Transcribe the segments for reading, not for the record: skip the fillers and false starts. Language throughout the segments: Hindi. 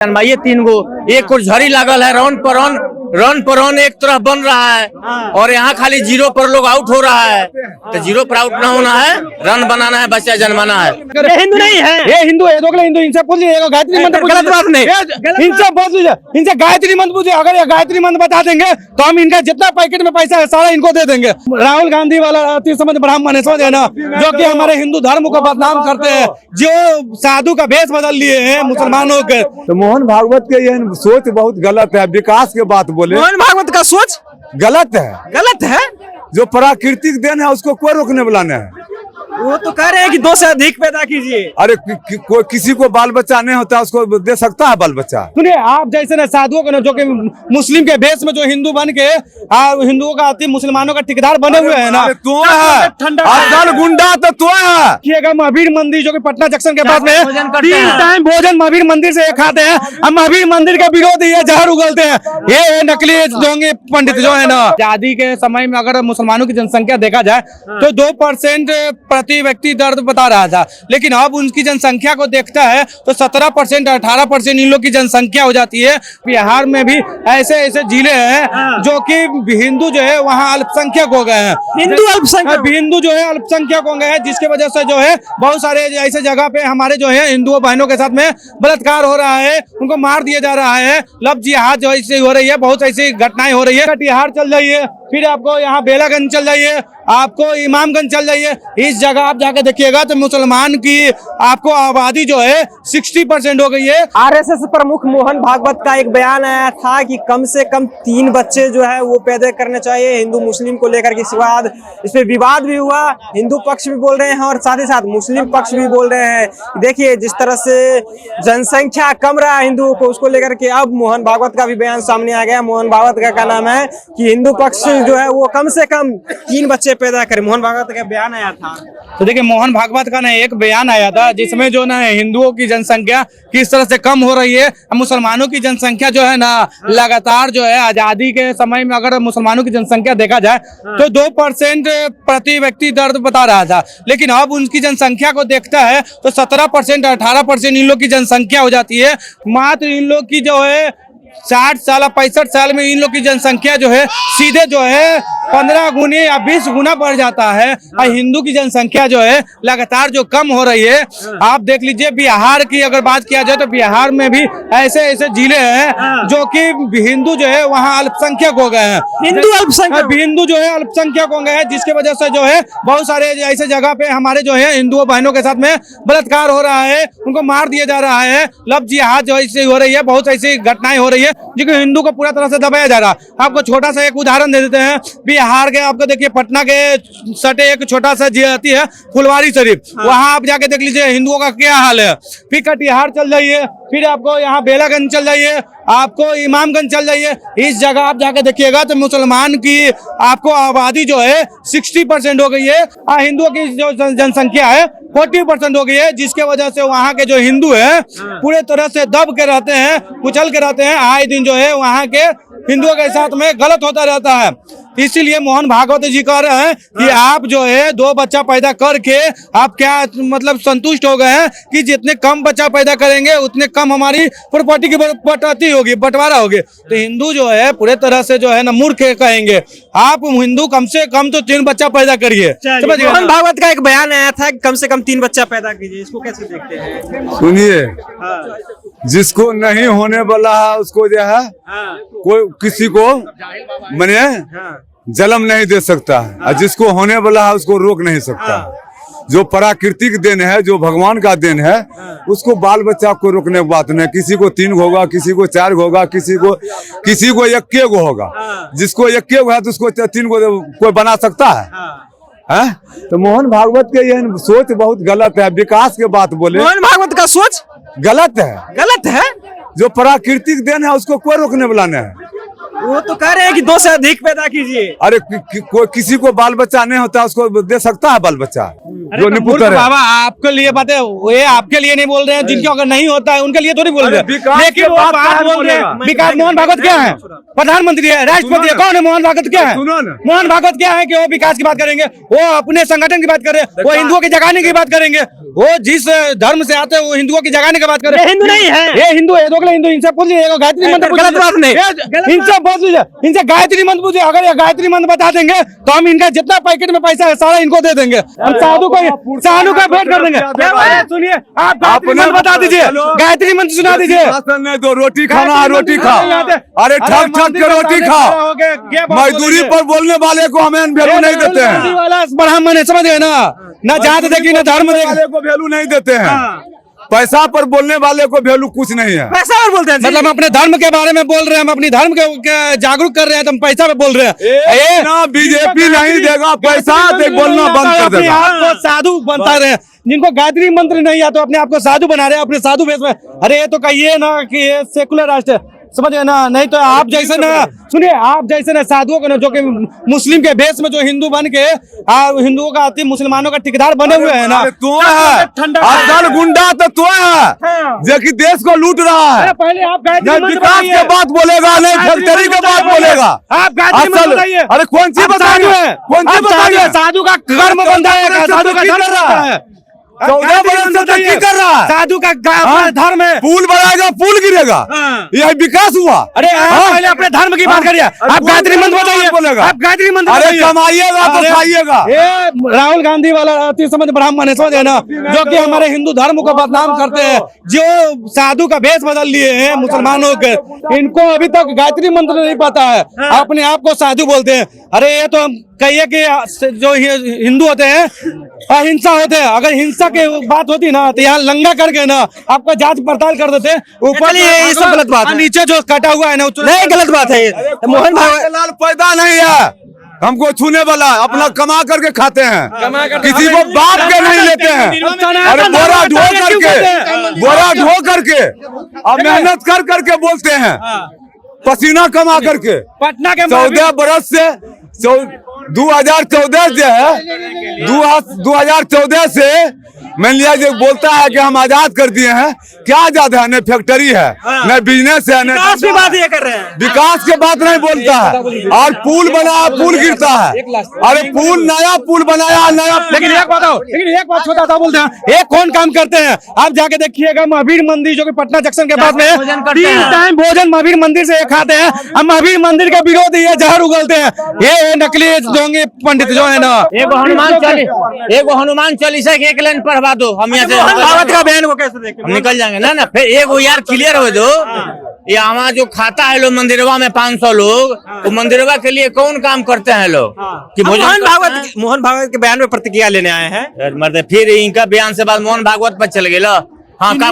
ये 3 गो एक को झड़ी लागल है, रन पर रन एक तरफ बन रहा है और यहाँ खाली 0 पर लोग आउट हो रहा है। तो 0 पर आउट ना होना है, रन बनाना है, बच्चा जन्माना है। ये हिंदू नहीं है, ये हिंदू है। दोगले हिंदू इनसे पूछ लीजिएगा, गायत्री मंत्र गलत बात नहीं, इनसे पूछ लीजिए, इनसे गायत्री मंत्र पूछिए। अगर ये गायत्री मंत्र बता देंगे तो हम इनका जितना पैकेट में पैसा है सारा इनको दे देंगे। राहुल गांधी वाला अति समझ ब्राह्मण है, समझ है ना, जो कि हमारे हिंदू धर्म को बदनाम करते हैं, जो साधु का भेष बदल लिए हैं मुसलमानों के। तो मोहन भागवत के ये सोच बहुत गलत है। विकास के बात बोले, मोहन भागवत का सोच गलत है। गलत है। जो प्राकृतिक देन है उसको कोई रोकने वाला नहीं है। वो तो कह रहे हैं कि 2 से अधिक पैदा कीजिए। अरे कोई किसी को बाल बच्चा नहीं होता उसको दे सकता है बाल बच्चा। सुनिए, आप जैसे ना साधुओं को ना, जो कि मुस्लिम के भेष में जो हिंदू बन के हिंदुओं का अति मुसलमानों का ठेकेदार बने हुए हैं ना, तो है असल गुंडा तो है। महावीर मंदिर जो कि पटना जंक्शन के पास में 3 टाइम भोजन महावीर मंदिर से खाते हैं। अब महावीर मंदिर के विरोधी ये जहर उगलते हैं, ये नकली ढोंगी पंडित जो है ना। आजादी के समय में अगर मुसलमानों की जनसंख्या देखा जाए तो 2% प्रति व्यक्ति दर्द बता रहा था, लेकिन अब उनकी जनसंख्या को देखता है तो 17% 18% इन लोग की जनसंख्या हो जाती है। बिहार में भी ऐसे ऐसे जिले हैं जो कि हिंदू जो है वहाँ अल्पसंख्यक हो गए हैं। हिंदू जो है अल्पसंख्यक हो गए हैं, जिसके वजह से जो है बहुत सारे ऐसे जगह पे हमारे जो है हिंदू बहनों के साथ में बलात्कार हो रहा है, उनको मार दिया जा रहा है, लव जिहाद जो ऐसे हो रही है, बहुत ऐसी घटनाएं हो रही है। कटिहार चल जाइए, फिर आपको यहाँ बेलागंज चल जाइए, आपको इमामगंज चल जाइए, इस जगह आप जाके देखिएगा तो मुसलमान की आपको आबादी जो है 60% हो गई है। आरएसएस प्रमुख मोहन भागवत का एक बयान आया था कि कम से कम 3 बच्चे जो है वो पैदा करने चाहिए हिंदू मुस्लिम को लेकर के। इसके बाद इस पे विवाद भी हुआ, हिंदू पक्ष भी बोल रहे हैं और साथ ही साथ मुस्लिम पक्ष भी बोल रहे हैं। देखिए जिस तरह से जनसंख्या कम रहा है हिंदुओं को, उसको लेकर के अब मोहन भागवत का भी बयान सामने आ गया। मोहन भागवत का नाम है कि हिंदू पक्ष जो है वो कम से कम 3 बच्चे पैदा करें। मोहन भागवत का बयान आया था। तो देखिए मोहन भागवत का ना एक बयान आया था जिसमें जो ना हिंदुओं की जनसंख्या किस तरह से कम हो रही है, मुसलमानों की जनसंख्या जो है ना लगातार जो है आजादी के समय में अगर मुसलमानों की जनसंख्या देखा जाए तो 2% प्रति व्यक्ति दर्द बता रहा था, लेकिन अब उनकी जनसंख्या को देखता है तो 17% 18% इन लोग की जनसंख्या हो जाती है। मात्र इन लोग की जो है 60 साल 65 साल में इन लोग की जनसंख्या जो है सीधे जो है 15 गुने या 20 गुना बढ़ जाता है और हिंदू की जनसंख्या जो है लगातार जो कम हो रही है। आप देख लीजिए बिहार की अगर बात किया जाए तो बिहार में भी ऐसे ऐसे जिले हैं जो कि हिंदू जो है वहाँ अल्पसंख्यक हो गए हैं। हिंदू जो है अल्पसंख्यक हो गए हैं, जिसके वजह से जो है बहुत सारे ऐसे जगह पे हमारे जो है हिंदू बहनों के साथ में बलात्कार हो रहा है, उनको मार दिया जा रहा है, लव जिहाद जो ऐसी हो रही है, बहुत ऐसी घटनाएं हो रही है जो कि हिंदू को पूरा तरह से दबाया जा रहा है। आपको छोटा सा एक उदाहरण दे देते हैं। बिहार के आपको देखिए पटना के सटे एक छोटा सा आती है फुलवारी शरीफ, वहां आप जाके देख लीजिए हिंदुओं का क्या हाल है। फिर कटिहार चल जाइए, फिर आपको यहाँ बेलागंज चल जाइए, आपको इमामगंज चल जाइए, इस जगह आप जाके देखिएगा तो मुसलमान की आपको आबादी जो है 60% हो गई है और हिंदुओं की जो जनसंख्या है 40% हो गई है, जिसके वजह से वहाँ के जो हिंदू है पूरे तरह से दब के रहते हैं, कुचल के रहते हैं। आए दिन जो है वहाँ के हिंदुओं के साथ में गलत होता रहता है। इसीलिए मोहन भागवत जी कह रहे हैं कि आप जो है 2 बच्चा पैदा करके आप क्या मतलब संतुष्ट हो गए हैं कि जितने कम बच्चा पैदा करेंगे उतने कम हमारी प्रॉपर्टी की बटौती होगी, बंटवारा होगी। तो हिंदू जो है पूरे तरह से जो है ना मूर्ख कहेंगे। आप हिंदू कम से कम तो 3 बच्चा पैदा करिए। मोहन भागवत का एक बयान आया था कि कम से कम 3 बच्चा पैदा कीजिए, इसको कैसे देखते हैं? सुनिए, जिसको नहीं होने वाला है उसको जो है कोई किसी को मने जन्म नहीं दे सकता है, और जिसको होने वाला है उसको रोक नहीं सकता। जो प्राकृतिक देन है, जो भगवान का देन है, उसको बाल बच्चा को रोकने की बात नहीं। किसी को 3 होगा, किसी को 4 होगा, किसी को 1 गो होगा। जिसको 1 गो है तो उसको 3 गो कोई बना सकता है? तो मोहन भागवत के ये सोच बहुत गलत है। विकास के बात बोले, मोहन भागवत का सोच गलत है। गलत है। जो प्राकृतिक देन है उसको कोई रोकने वाला नहीं है। वो तो कह रहे हैं कि 2 से अधिक पैदा कीजिए। अरे कोई किसी को बाल बच्चा नहीं होता उसको दे सकता है बाल बच्चा। जो निपुत्र है बाबा आपके लिए बात है, ये आपके लिए नहीं बोल रहे हैं, जिनके अगर नहीं होता है उनके लिए थोड़ी बोल रहे हैं। लेकिन वो बात बोल रहे हैं विकास। मोहन भागवत क्या है? प्रधानमंत्री है, राष्ट्रपति है, कौन है मोहन भागवत? क्या है मोहन भागवत? क्या है कि वो विकास की बात करेंगे, वो अपने संगठन की बात कर रहे हैं, वो हिंदुओं के जगाने की बात करेंगे, वो जिस धर्म से आते हैं वो हिंदुओं की जगाने की बात कर रहे ये हैं। हिंदू नहीं है। ये हिंदू है, दोगले हिंदू, इनसे पूछ लीजिए, गायत्री मंत्र गलत बात नहीं। इनसे पूछ लीजिए, इनसे गायत्री मंत्र पूछिए। अगर ये गायत्री मंत्र बता देंगे तो हम इनका जितना पैकेट में पैसा है सारा इनको दे देंगे। हम साधु का भेंट कर देंगे। सुनिए, आप गायत्री मंत्र बता दीजिए, गायत्री मंत्र सुना दीजिए। नहीं तो रोटी खाना, रोटी खाओ। अरे ठक ठक के रोटी खाओ। मजदूरी पर बोलने वाले को हमें वैल्यू नहीं देते हैं। वाला ब्राह्मण है, समझ गए ना जात देखी ना धर्म वाले को वैल्यू नहीं देते हैं। पैसा पर बोलने वाले को वैल्यू कुछ नहीं है। पैसा और बोलते हैं मतलब हम अपने धर्म के बारे में बोल रहे हैं, हम अपनी धर्म के जागरूक कर रहे हैं, तो हम पैसा पे बोल रहे हैं। ना बीजेपी नहीं देगा पैसा, तो बोलना बंद कर अपने देगा। आप को साधु बनता रहे हैं। जिनको गायत्री मंत्र नहीं आता अपने आप को साधु बना रहे हैं, अपने साधु भेष में। अरे ये तो कहिए ना कि ये सेकुलर राष्ट्र है, समझ गए ना। नहीं तो आप जैसे ना, सुनिए, आप जैसे ना साधुओं को ना, जो कि मुस्लिम के भेष में जो हिंदू बन के हिंदुओं का अति मुसलमानों का ठेकेदार बने हुए हैं ना, तो है असल गुंडा तो है जो कि देश को लूट रहा है। पहले आप गायत्री नहीं मंत्र विकास के बात बोलेगा, नहीं फैक्ट्री के बात बोलेगा। आप गायत्री मंत्र बताइए। अरे कौन सी बताइए, कौन सी बताइए? साधु का कर्म बंधा है, साधु का धर्म रहता है। 14 बरस से तक की कर रहा है? साधु का धर्म है। पुल बनाएगा, पुल गिरेगा, यह विकास हुआ। अरे आप पहले अपने धर्म की बात करिए। आप गायत्री मंत्र बताइए, बोलेगा। आप गायत्री मंत्र अरे बताइए। कमाइएगा तो खाइएगा। ये राहुल गांधी वाला अति समझ ब्राह्मण है, समझ गए ना, जो कि हमारे हिंदू धर्म को बदनाम करते हैं, जो साधु का भेष बदल लिए हैं मुसलमानों के। इनको अभी तक गायत्री मंत्र नहीं पता है, अपने आप को साधु बोलते हैं। अरे ये तो हम कहिए कि जो हिंदू होते हैं अहिंसा होते हैं। अगर हिंसा की बात होती ना तो यहाँ लंगा करके ना आपका जांच पड़ताल कर देते। ऊपर ये सब गलत बात है। नीचे जो कटा हुआ है ना, नहीं, गलत बात है ये। मोहन भागवत लाल पैदा नहीं है हमको छूने वाला, अपना कमा करके खाते हैं, किसी को बाप के नहीं लेते हैं। अरे बोरा ढो करके और मेहनत कर करके बोलते हैं, पसीना कमा करके। पटना के 14 बरस से 2014 जो है 2014 से मान लिया जो बोलता है कि हम आजाद कर दिए हैं। क्या आजाद है? न फैक्ट्री है, न बिजनेस है, न विकास की बात ये कर रहे हैं। विकास के बात नहीं बोलता है। और पुल बनाया, पुल गिरता है। अरे पुल, नया पुल बनाया, नया। लेकिन एक बात छोटा सा बोलते हैं, एक कौन काम करते हैं? आप जाके देखिएगा महावीर मंदिर जो कि पटना जंक्शन के पास में है, 3 टाइम भोजन महावीर मंदिर से खाते हैं। हम महावीर मंदिर के विरोधी है, जहर उगलते हैं। ये नकली जोंगे पंडित जो है ना। एगो हनुमान चालीसा के एक लाइन पढ़वा दो, हम यहाँ मोहन भागवत से का बयान को कैसे देखें? हम निकल जाएंगे ना। फिर एगो यार क्लियर हो दो। ये हमारा जो खाता है लोग मंदिरवा में 500 लोग, वो मंदिरवा के लिए कौन काम करते हैं लोग कि हम मोहन भागवत के बयान में प्रतिक्रिया लेने आए हैं। मरते फिर इनका बयान से बाद मोहन भागवत पर चल गए। हाँ, का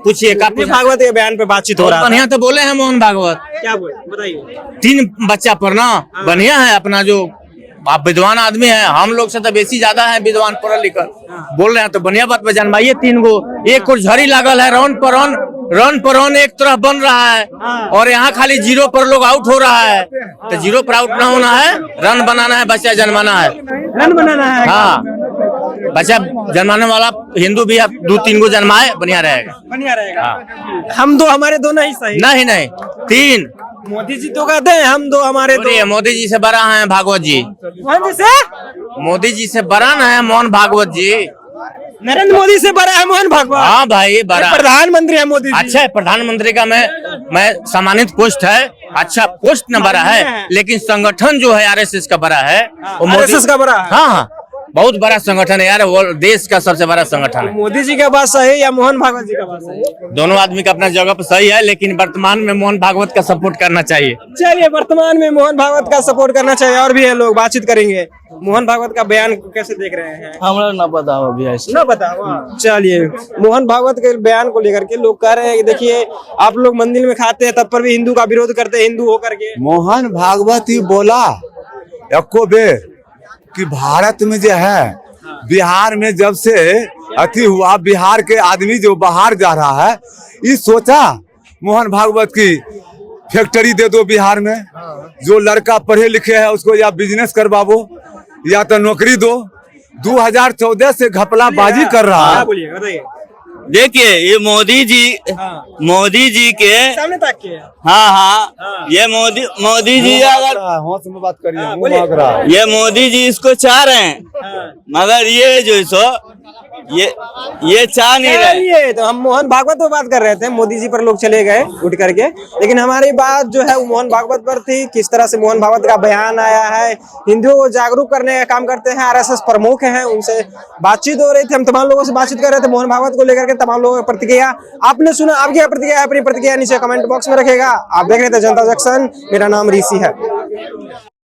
पूछिए, का मोहन भागवत के बयान पे बातचीत हो रहा है। बढ़िया तो बोले हैं मोहन भागवत। क्या बोले बताइए? 3 बच्चा पर ना बढ़िया है। अपना जो आप विद्वान आदमी है, हम लोग से तो बेसी ज्यादा है विद्वान पढ़ल लिखल। बोल रहे हैं तो बढ़िया बात पे जन्माइए। 3 गो एक और झड़ी लागल है, रन पर रन एक तरफ बन रहा है, और यहाँ खाली 0 पर लोग आउट हो रहा है। तो 0 पर आउट ना होना है, रन बनाना है, बच्चा जन्माना है। रन बनाना है। हाँ, बच्चा जन्माने वाला हिंदू भी 2-3 गो जन्माए, बढ़िया रहेगा। बढ़िया रहेगा। हम दो हमारे दो नहीं सही। नहीं 3 मोदी जी तो कहते हैं हम दो हमारे दो। ये मोदी जी से बड़ा है भागवत जी। मोहन जी से? मोदी जी से बड़ा ना है मोहन भागवत जी। नरेंद्र मोदी से बड़ा है मोहन भागवत। हाँ भाई, बड़ा प्रधानमंत्री है मोदी जी। अच्छा है, प्रधानमंत्री का मैं सम्मानित पोस्ट है। अच्छा पोस्ट न बड़ा है, लेकिन संगठन जो है RSS का बड़ा है। RSS का बड़ा है। हाँ, बहुत बड़ा संगठन है यार, वो देश का सबसे बड़ा संगठन है। मोदी जी का बात सही या मोहन भागवत जी का बात सही? दोनों आदमी का अपना जगह पर सही है, लेकिन वर्तमान में मोहन भागवत का सपोर्ट करना चाहिए। चलिए, वर्तमान में मोहन भागवत का सपोर्ट करना चाहिए। और भी है लोग, बातचीत करेंगे। मोहन भागवत का बयान को कैसे देख रहे हैं? हमारा ना पता हो अभी ऐसे ना पता हुआ। चलिए, मोहन भागवत के बयान को लेकर के लोग कह रहे हैं कि देखिए आप लोग मंदिर में खाते हैं, तब पर भी हिंदू का विरोध करते हैं, हिंदू होकर के। मोहन भागवत ही बोला एको बेर कि भारत में जो है, बिहार में जब से अति हुआ, बिहार के आदमी जो बाहर जा रहा है, ये सोचा मोहन भागवत की फैक्ट्री दे दो बिहार में। जो लड़का पढ़े लिखे है उसको या बिजनेस करवाओ या तो नौकरी दो। 2014 से घपलाबाजी कर रहा है। बोलिए, बताइए। देखिए, ये मोदी जी के सामने ताकिए। हाँ, ये मोदी जी अगर होश में बात करिए, मुंह बोलिए। भाग रहा है। ये मोदी जी इसको चाह रहे हैं, मगर ये जो सो ये चाह नहीं रहे। चलिए, तो हम मोहन भागवत पर बात कर रहे थे, मोदी जी पर लोग चले गए उठ करके, लेकिन हमारी बात जो है वो मोहन भागवत पर थी। किस तरह से मोहन भागवत का बयान आया है, हिंदुओं को जागरूक करने का काम करते हैं, आरएसएस प्रमुख हैं, उनसे बातचीत हो रही थी। हम तमाम लोगों से बातचीत कर रहे थे मोहन भागवत को लेकर के, तमाम लोगों की प्रतिक्रिया आपने सुना। आपकी क्या प्रतिक्रिया है? अपनी प्रतिक्रिया नीचे कमेंट बॉक्स में रखेगा। आप देख रहे थे जनता जंक्शन, मेरा नाम ऋषि है।